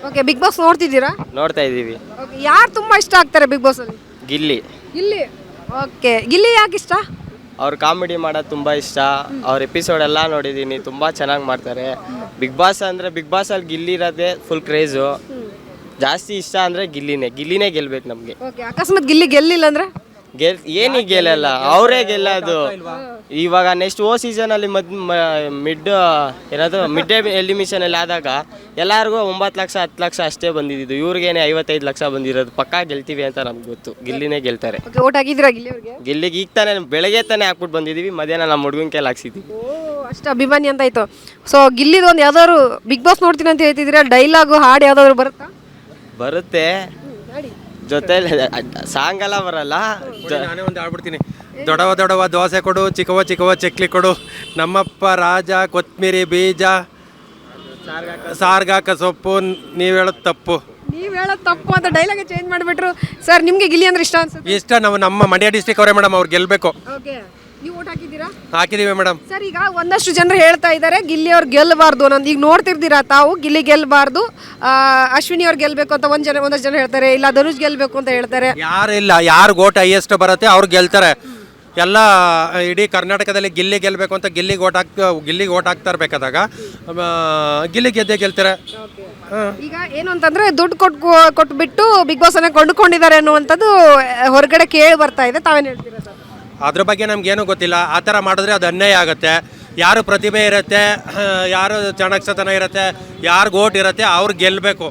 Okay, big boss ನೋಡ್ತಿದ್ದೀರಾ? ನೋಡ್ತಾ ಇದ್ದೀವಿ. ಓಕೆ, ಯಾರು ತುಂಬಾ ಇಷ್ಟ ಆಗ್ತಾರೆ ಬಿಗ್ ಬಾಸ್ ಅಲ್ಲಿ? ಗಿಲ್ಲಿ ಗಿಲ್ಲಿ. ಓಕೆ, ಗಿಲ್ಲಿ ಯಾಕೆ ಇಷ್ಟ? ಅವ್ರು ಕಾಮಿಡಿ ಮಾಡೋದು ತುಂಬ ಇಷ್ಟ. ಅವ್ರ ಎಪಿಸೋಡ್ ಎಲ್ಲ ನೋಡಿದ್ದೀನಿ, ತುಂಬ ಚೆನ್ನಾಗಿ ಮಾಡ್ತಾರೆ. ಬಿಗ್ ಬಾಸ್ ಅಂದರೆ ಬಿಗ್ ಬಾಸಲ್ಲಿ ಗಿಲ್ಲಿ ಇರೋದೇ ಫುಲ್ ಕ್ರೇಜು. ಜಾಸ್ತಿ ಇಷ್ಟ ಅಂದರೆ ಗಿಲ್ಲಿನೇ ಗೆಲ್ಬೇಕು ನಮಗೆ. ಓಕೆ, ಅಕಸ್ಮಾತ್ ಗಿಲ್ಲಿ ಗೆಲ್ಲಿಲ್ಲ ಅಂದ್ರೆ? ಏನಿಗೆ ಗೆಲ್ಲಲ್ಲ, ಅವರೇ ಗೆಲ್ಲೋದು. ಇವಾಗ ನೆಕ್ಸ್ಟ್ ಸೀಸನಲ್ಲಿ ಮಿಡ್ ಎಲಿಮಿಷನಲ್ಲಿ ಆದಾಗ ಎಲ್ಲರಿಗೂ 9 ಲಕ್ಷ 10 ಲಕ್ಷ ಅಷ್ಟೇ ಬಂದಿದ್ದು. ಇವ್ರಿಗೇನೆ 55 ಲಕ್ಷ ಬಂದಿರೋದು. ಪಕ್ಕಾ ಗೆಲ್ತೀವಿ ಅಂತ ನಮ್ಗೆ ಗೊತ್ತು. ಗಿಲ್ಲಿನೇ ಗೆಲ್ತಾರೆ. ಓಕೆ, ಓಟ್ ಹಾಕಿದ್ದೀರಾ ಗಿಲ್ಲಿ ಅವ್ರಿಗೆ? ಗಿಲ್ಲಿಗೆ ಈಗ ತಾನೇ ಬೆಳಗ್ಗೆ ತಾನೇ ಹಾಕ್ಬಿಟ್ಟು ಬಂದಿದ್ದೀವಿ. ಮಧ್ಯಾಹ್ನ ನಮ್ಮ ಹುಡುಗನ ಕೈಲಿ ಹಾಕ್ಸಿದ್ವಿ. ಅಷ್ಟು ಅಭಿಮಾನಿ ಅಂತ ಆಯ್ತು. ಸೊ ಗಿಲ್ಲಿದು ಒಂದು ಯಾವ್ದಾದ್ರು ಬಿಗ್ ಬಾಸ್ ನೋಡ್ತೀನಿ ಅಂತ ಹೇಳ್ತಿದ್ದೀರಾ, ಡೈಲಾಗು ಹಾಡು ಯಾವ್ದಾದ್ರು ಬರುತ್ತಾ? ಬರುತ್ತೆ, ಜೊತೆಲಿ ಸಾಂಗ್ ಎಲ್ಲ ಬರಲ್ಲ. ನಾನೇ ಒಂದು ಆಡ್ಬಿಡ್ತೀನಿ. ದೊಡವ ದೊಡವ ದೋಸೆ ಕೊಡು, ಚಿಕ್ಕವ ಚಿಕ್ಕವ ಚಕ್ಲಿ ಕೊಡು, ನಮ್ಮಪ್ಪ ರಾಜ ಕೊತ್ಮಿರಿ ಬೀಜ, ಸಾರ್ಗಾಕ ಸೊಪ್ಪು, ನೀವು ಹೇಳೋದು ತಪ್ಪು. ನೀವು ಹೇಳೋದು ತಪ್ಪು ಅಂತ ಡೈಲಾಗ್ ಚೇಂಜ್ ಮಾಡಿಬಿಟ್ರು. ಸರ್, ನಿಮಗೆ ಗಿಲ್ಲಿ ಅಂದ್ರೆ ಇಷ್ಟ ಅನ್ಸುತ್ತೆ? ಇಷ್ಟ. ನಮ್ಮ ಮಂಡ್ಯ ಡಿಸ್ಟಿಕ್ ಅವರೇ ಮೇಡಮ್, ಅವ್ರು ಗೆಲ್ಲಬೇಕು. ಓಕೆ, ನೀವು ಓಟ್ ಹಾಕಿದ್ದೀರಾ? ಹಾಕಿದೀವಿ ಮೇಡಮ್. ಸರ್, ಈಗ ಒಂದಷ್ಟು ಜನರು ಹೇಳ್ತಾ ಇದ್ದಾರೆ ಗಿಲ್ಲಿ ಅವ್ರು ಗೆಲ್ಲಬಾರ್ದು ಅನ್ನೋದು. ಈಗ ನೋಡ್ತಿರ್ತೀರಾ ತಾವು, ಗಿಲ್ಲಿ ಗೆಲ್ಲಬಾರ್ದು, ಅಶ್ವಿನಿ ಅವ್ರು ಗೆಲ್ಲಬೇಕು ಅಂತ ಒಂದಷ್ಟು ಜನ ಹೇಳ್ತಾರೆ. ಇಲ್ಲ ಧನುಷ್ ಗೆಲ್ಲಬೇಕು ಅಂತ ಹೇಳ್ತಾರೆ. ಯಾರಿಲ್ಲ, ಯಾರು ಓಟ್ ಹೈಯೆಸ್ಟ್ ಬರುತ್ತೆ ಅವ್ರು ಗೆಲ್ತಾರೆ. ಎಲ್ಲ ಇಡೀ ಕರ್ನಾಟಕದಲ್ಲಿ ಗಿಲ್ಲಿ ಗೆಲ್ಲಬೇಕು ಅಂತ ಗಿಲ್ಲಿಗೆ ಓಟ್ ಹಾಕ್ತಾ ಇರ್ಬೇಕಾದಾಗ ಗಿಲ್ಲಿ ಗೆಲ್ತಾರೆ. ಈಗ ಏನು ಅಂತಂದ್ರೆ ದುಡ್ಡು ಕೊಟ್ಬಿಟ್ಟು ಬಿಗ್ ಬಾಸ್ ಅನ್ನ ಕೊಂಡುಕೊಂಡಿದ್ದಾರೆ ಅನ್ನುವಂಥದ್ದು ಹೊರಗಡೆ ಕೇಳಿ ಬರ್ತಾ ಇದೆ. ತಾವೇನು ಹೇಳ್ತೀರಾ ಸರ್? ಅದ್ರ ಬಗ್ಗೆ ನಮ್ಗೇನು ಗೊತ್ತಿಲ್ಲ. ಆ ಥರ ಮಾಡಿದ್ರೆ ಅದು ಅನ್ಯಾಯ ಆಗುತ್ತೆ. ಯಾರು ಪ್ರತಿಭೆ ಇರುತ್ತೆ, ಯಾರು ಚಾಣಾಕ್ಷತನ ಇರುತ್ತೆ, ಯಾರು ಓಟ್ ಇರುತ್ತೆ ಅವ್ರು ಗೆಲ್ಲಬೇಕು.